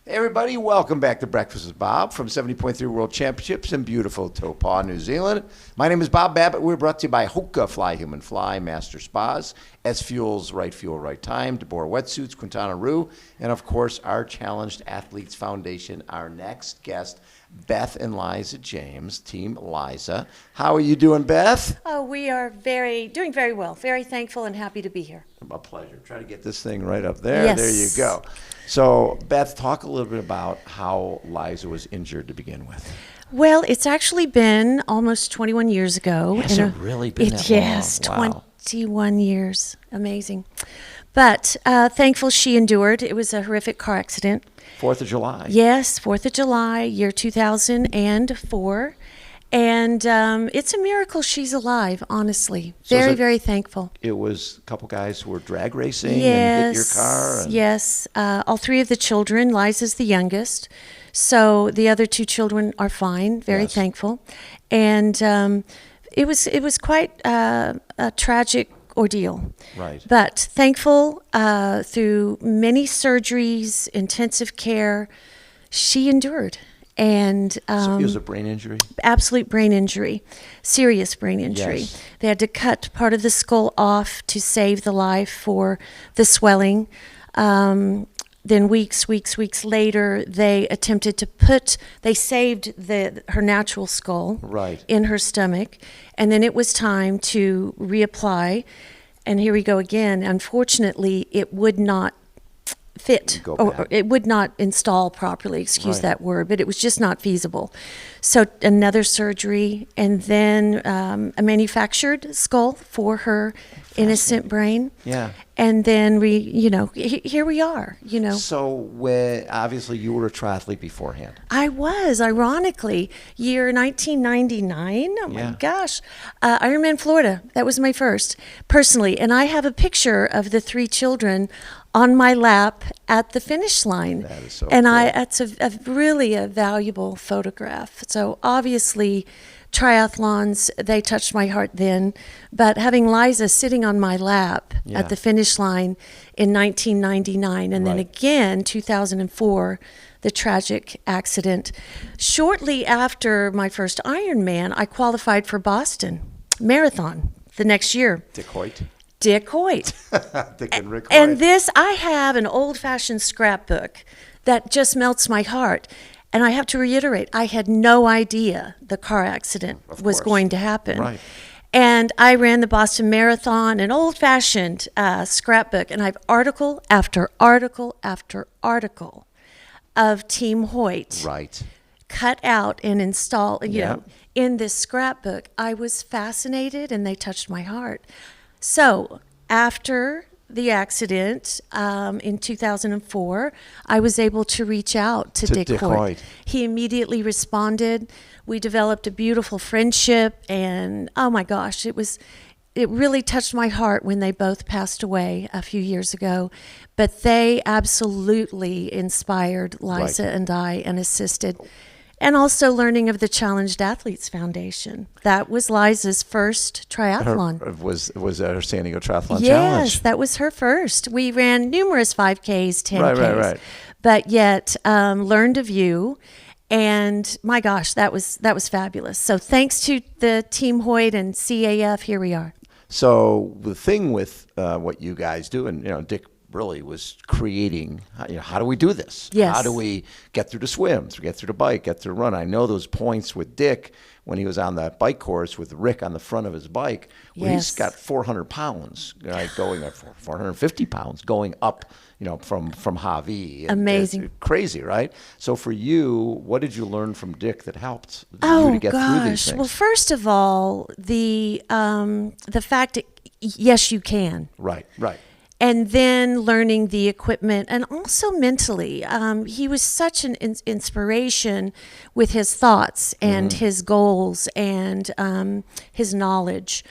Everybody, welcome back to Breakfast with Bob from 70.3 World Championships in beautiful Taupo, New Zealand. My name is Bob Babbitt. We're brought to you by HOKA, Fly Human Fly, Master Spas, SFuels, Right Fuel, Right Time, Deboer Wetsuits, Quintana, and of course, our Challenged Athletes Foundation. Our next guest, Beth and Liza James, Team Liza. How are you doing, Beth? Oh, we are doing very well. Very thankful and happy to be here. A pleasure. Try to get this thing right up there. Yes. There you go. So, Beth, talk a little bit about how Liza was injured to begin with. Well, it's actually been almost 21 years ago. Has it really been that long? Yes, Wow. 21 years. Amazing. But thankful she endured. It was a horrific car accident. 4th of July. Yes, 4th of July, year 2004. And it's a miracle she's alive, honestly. So Very thankful. It was a couple guys who were drag racing and hit your car? Yes. All three of the children. Liza's the youngest. So the other two children are fine. Very thankful. And it was quite a tragic ordeal. Right. But thankful through many surgeries, intensive care, she endured. And So it was a brain injury? absolute brain injury, serious brain injury. Yes. They had to cut part of the skull off to save the life for the swelling. Then weeks later, they attempted to they saved her natural skull in her stomach. And then it was time to reapply. And here we go again. Unfortunately, it would not fit, or it would not install properly, excuse that word, but it was just not feasible. So another surgery, and then a manufactured skull for her innocent brain. Yeah. And then here we are, So obviously you were a triathlete beforehand. I was, ironically, year 1999. Oh my gosh. Ironman Florida. That was my first, personally. And I have a picture of the three children on my lap at the finish line. That is so and cool. That's really a valuable photograph. So obviously, triathlons, they touched my heart then. But having Liza sitting on my lap at the finish line in 1999, and then again, 2004, the tragic accident. Shortly after my first Ironman, I qualified for Boston Marathon the next year. Dick Hoyt. Dick Hoyt. Dick and Rick Hoyt. And I have an old-fashioned scrapbook that just melts my heart. And I have to reiterate, I had no idea the car accident was going to happen. Right. And I ran the Boston Marathon, an old-fashioned scrapbook, and I have article after article after article of Team Hoyt cut out and installed, in this scrapbook. I was fascinated, and they touched my heart. So after the accident in 2004, I was able to reach out to Dick Hoyt. He immediately responded. We developed a beautiful friendship, and oh my gosh, it really touched my heart when they both passed away a few years ago. But they absolutely inspired Liza and I and assisted. And also learning of the Challenged Athletes Foundation. That was Liza's first triathlon. Was her San Diego Triathlon Challenge? Yes, that was her first. We ran numerous 5Ks, 10Ks. Right. But yet learned of you. And my gosh, that was fabulous. So thanks to the Team Hoyt and CAF, here we are. So the thing with what you guys do, and Dick really was creating, how do we do this? Yes. How do we get through the swim, get through the bike, get through the run? I know those points with Dick when he was on that bike course with Rick on the front of his bike, where he's got 400 pounds, going up 450 pounds going up, from Javi. Amazing. It's crazy, right? So for you, what did you learn from Dick that helped you to get through these things? Well, first of all, the fact that yes, you can. Right. and then learning the equipment, and also mentally. He was such an inspiration with his thoughts and his goals and his knowledge.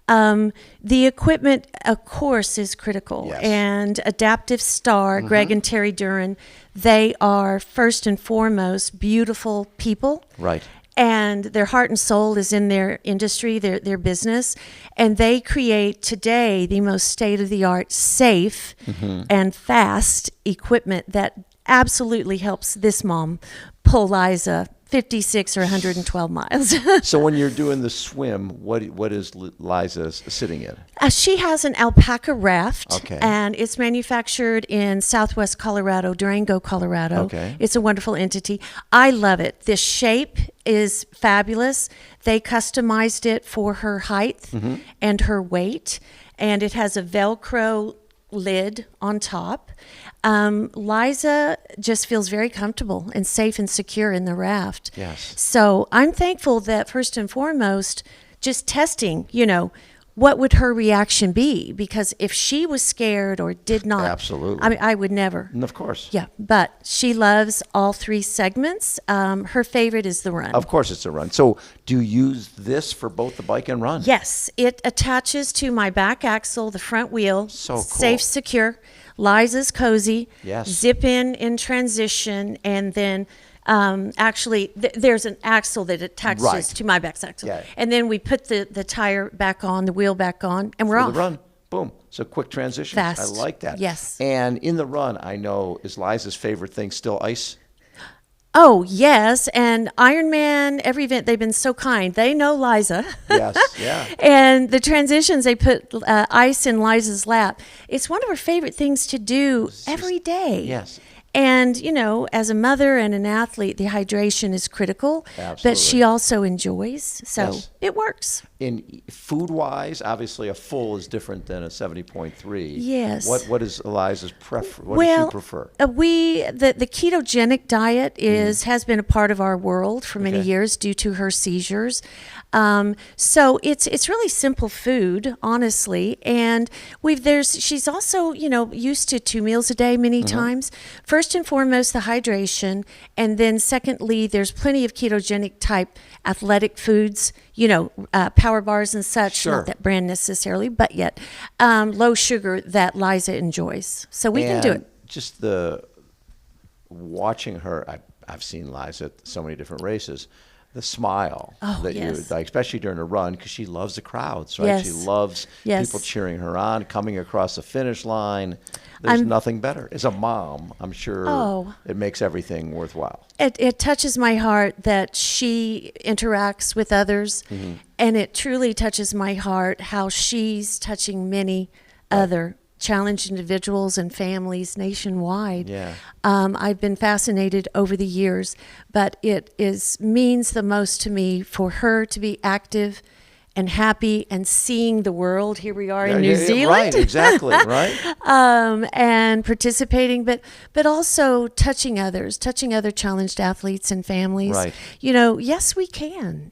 The equipment, of course, is critical. Yes. And Adaptive Star, Greg and Terry Duran, they are first and foremost beautiful people. Right. And their heart and soul is in their industry, their business. And they create today the most state-of-the-art, safe, and fast equipment that absolutely helps this mom pull Liza 56 or 112 miles. So when you're doing the swim, what is Liza sitting in? She has an alpaca raft, Okay. and it's manufactured in Southwest Colorado, Durango, Colorado. Okay. It's a wonderful entity. I love it. The shape is fabulous. They customized it for her height and her weight, and it has a Velcro lid on top. Liza just feels very comfortable and safe and secure in the raft. Yes. So I'm thankful that first and foremost, just testing, what would her reaction be? Because if she was scared or did not, Absolutely. I mean, I would never. And of course. Yeah, but she loves all three segments. Her favorite is the run. Of course it's a run. So do you use this for both the bike and run? Yes, it attaches to my back axle, the front wheel. So cool. Safe, secure. Liza's cozy. Yes. Zip in transition, and then actually there's an axle that attaches Right. to my back axle. Yeah. And then we put the tire back on, the wheel back on, and we're For off. the run. Boom. So quick transitions. Fast. I like that. Yes. And in the run, I know, is Liza's favorite thing still ice? Oh, yes. And Ironman, every event, they've been so kind. They know Liza. Yes, yeah. And the transitions, they put ice in Liza's lap. It's one of her favorite things to do every day. Yes. And, as a mother and an athlete, the hydration is critical. Absolutely. But she also enjoys. So Yes. it works. In food-wise, obviously a full is different than a 70.3. Yes. What is Eliza's prefer? What does she prefer? The ketogenic diet has been a part of our world for many Okay. years due to her seizures. So it's really simple food, honestly. And she's also, used to 2 meals a day many times. First and foremost, the hydration. And then secondly, there's plenty of ketogenic type athletic foods, power bars and such, Sure. not that brand necessarily, but yet low sugar that Liza enjoys. So we can do it. Just the watching her, I've seen Liza at so many different races. The smile that yes. you like, especially during a run, because she loves the crowds, right? Yes. She loves Yes. people cheering her on, coming across the finish line. There's nothing better. As a mom, I'm sure it makes everything worthwhile. It touches my heart that she interacts with others, and it truly touches my heart how she's touching many other challenged individuals and families nationwide. Yeah. I've been fascinated over the years, but it means the most to me for her to be active and happy and seeing the world. Here we are in New Zealand. Right, exactly, right. And participating, but also touching other challenged athletes and families. Right. Yes, we can.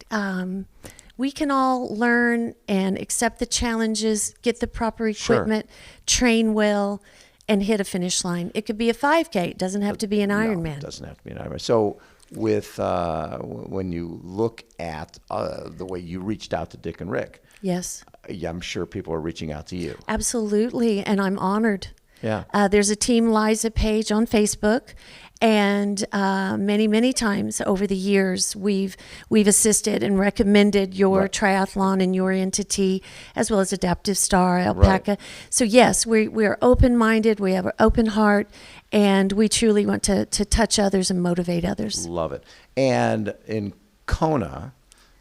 We can all learn and accept the challenges, get the proper equipment, train well, and hit a finish line. It could be a 5K. It doesn't have to be an Ironman. It doesn't have to be an Ironman. So with when you look at the way you reached out to Dick and Rick, Yes. I'm sure people are reaching out to you. Absolutely, and I'm honored. Yeah. There's a Team Liza page on Facebook, and many times over the years we've assisted and recommended your triathlon and your entity, as well as Adaptive Star, Alpaca. Right. So yes, we are open-minded, we have an open heart, and we truly want to touch others and motivate others. Love it. And in Kona,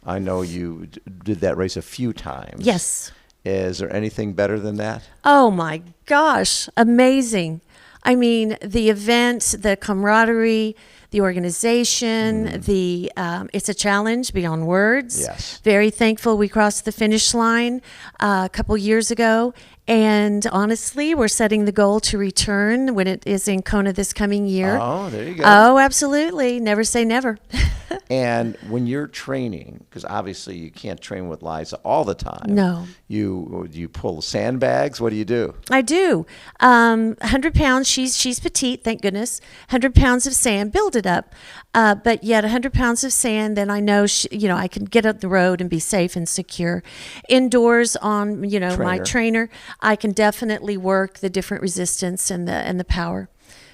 I know you did that race a few times. Yes. Is there anything better than that? Oh my gosh, amazing. I mean, the event, the camaraderie, the organization, it's a challenge beyond words. Yes. Very thankful we crossed the finish line a couple years ago, And honestly, we're setting the goal to return when it is in Kona this coming year. Oh, there you go. Oh, absolutely. Never say never. And when you're training, because obviously you can't train with Liza all the time. No. You pull sandbags? What do you do? I do. 100 pounds. She's petite, thank goodness. 100 pounds of sand, build it up. But yet 100 pounds of sand, then I know, I can get up the road and be safe and secure. Indoors on, my trainer, I can definitely work the different resistance and the power.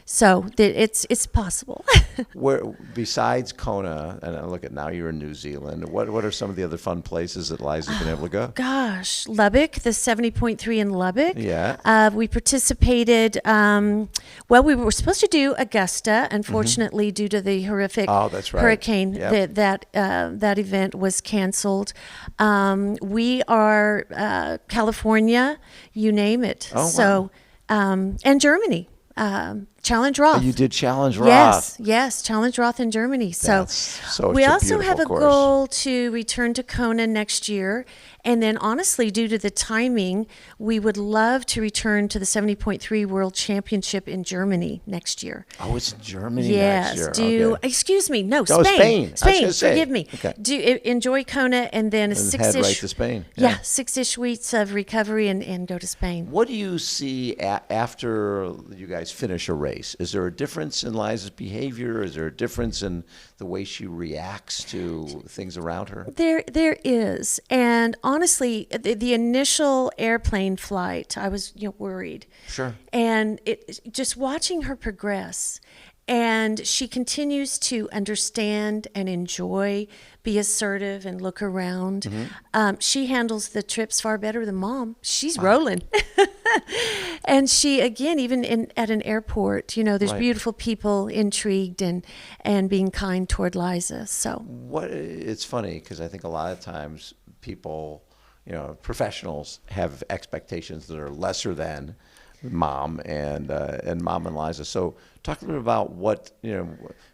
So it's possible. Where besides Kona, and I look at now you're in New Zealand. What are some of the other fun places that Liza's been able to go? Gosh, Lubbock, the 70.3 in Lubbock. Yeah. We participated. We were supposed to do Augusta. Unfortunately, due to the horrific hurricane, that event was canceled. We are California, you name it. Oh, so, wow. And Germany. Challenge Roth. Oh, you did Challenge Roth. Yes, Challenge Roth in Germany. So such we a also have a course. goal to return to Kona next year. And then honestly, due to the timing, we would love to return to the 70.3 World Championship in Germany next year. Oh, it's in Germany next year. Excuse me, no, Spain. Spain, forgive me. Okay. Enjoy Kona and then head right to Spain. Yeah, 6-ish weeks of recovery and go to Spain. What do you see after you guys finish a race? Is there a difference in Liza's behavior? Is there a difference in the way she reacts to things around her? There is. And honestly, the initial airplane flight, I was worried. Sure. And just watching her progress, and she continues to understand and enjoy, be assertive, and look around. Mm-hmm. She handles the trips far better than Mom. She's rolling. And she, again, even at an airport, there's beautiful people intrigued and being kind toward Liza. So it's funny because I think a lot of times people, professionals have expectations that are lesser than Mom and Mom and Liza. So talk a little bit about what,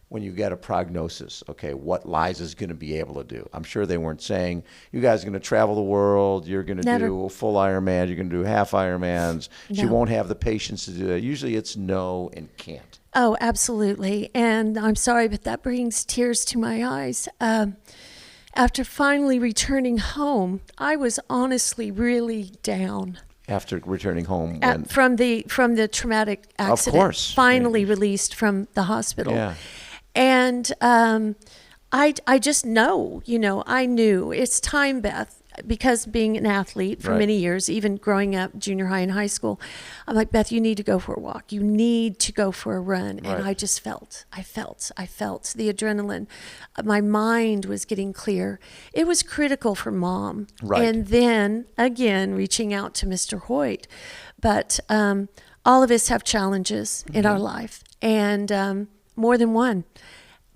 when you get a prognosis, what Liza's going to be able to do. I'm sure they weren't saying, you guys are going to travel the world, you're going to do a full Ironman, you're going to do half Ironmans. No. She won't have the patience to do that. Usually it's no and can't. Oh, absolutely. And I'm sorry, but that brings tears to my eyes. After finally returning home, I was honestly really down. After returning home from the traumatic accident, of course, finally released from the hospital, and I just know, I knew it's time, Beth, because being an athlete for many years, even growing up junior high and high school, I'm like, Beth, you need to go for a walk. You need to go for a run. And I just I felt the adrenaline. My mind was getting clear. It was critical for Mom. Right. And then again, reaching out to Mr. Hoyt. But all of us have challenges in our life, and more than one.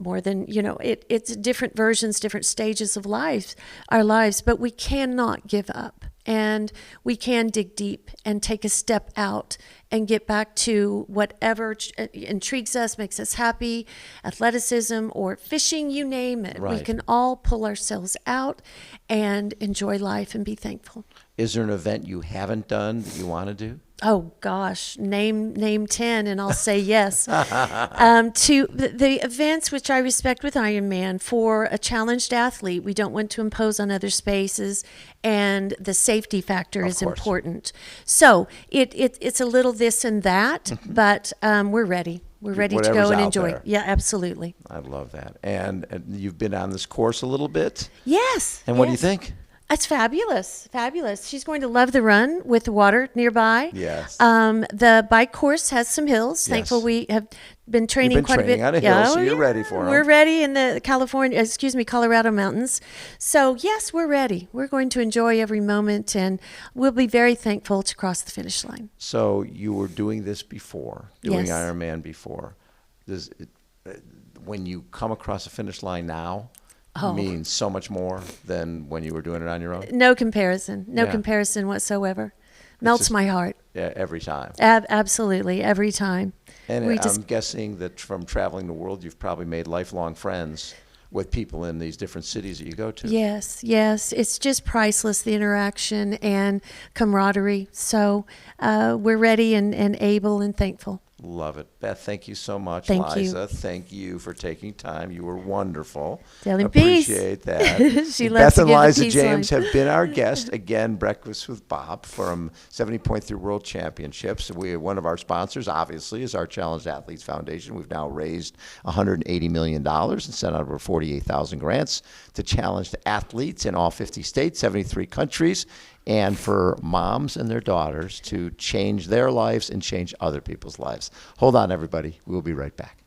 More than, it's different versions, different stages of our lives, but we cannot give up, and we can dig deep and take a step out and get back to whatever intrigues us, makes us happy, athleticism or fishing, you name it. Right. We can all pull ourselves out and enjoy life and be thankful. Is there an event you haven't done that you want to do? Oh gosh, name 10 and I'll say yes. To the events which I respect with Ironman, for a challenged athlete, we don't want to impose on other spaces, and the safety factor is important. So it's a little this and that, but we're ready. We're ready to go and enjoy. There. Yeah, absolutely. I love that. And you've been on this course a little bit? Yes. And what do you think? It's fabulous. She's going to love the run with the water nearby. Yes. The bike course has some hills. Yes. Thankful we have been training quite a bit. On a hill, so you're ready for them. We're ready in the Colorado mountains. So yes, we're ready. We're going to enjoy every moment, and we'll be very thankful to cross the finish line. So you were doing this before, doing Ironman before. When you come across the finish line now, means so much more than when you were doing it on your own? No comparison. No comparison whatsoever. Melts my heart. Yeah, every time. Absolutely, every time. And I'm guessing that from traveling the world, you've probably made lifelong friends with people in these different cities that you go to. Yes, yes. It's just priceless, the interaction and camaraderie. So we're ready and able and thankful. Love it. Beth, thank you so much. Thank Liza, you. Thank you for taking time. You were wonderful. Tell him peace. Appreciate that. She loves Beth to and give the Liza peace James line. have been our guest. Again, Breakfast with Bob from 70.3 World Championships. One of our sponsors, obviously, is our Challenged Athletes Foundation. We've now raised $180 million and sent out over 48,000 grants to challenged athletes in all 50 states, 73 countries, and for moms and their daughters to change their lives and change other people's lives. Hold on, everybody. We'll be right back.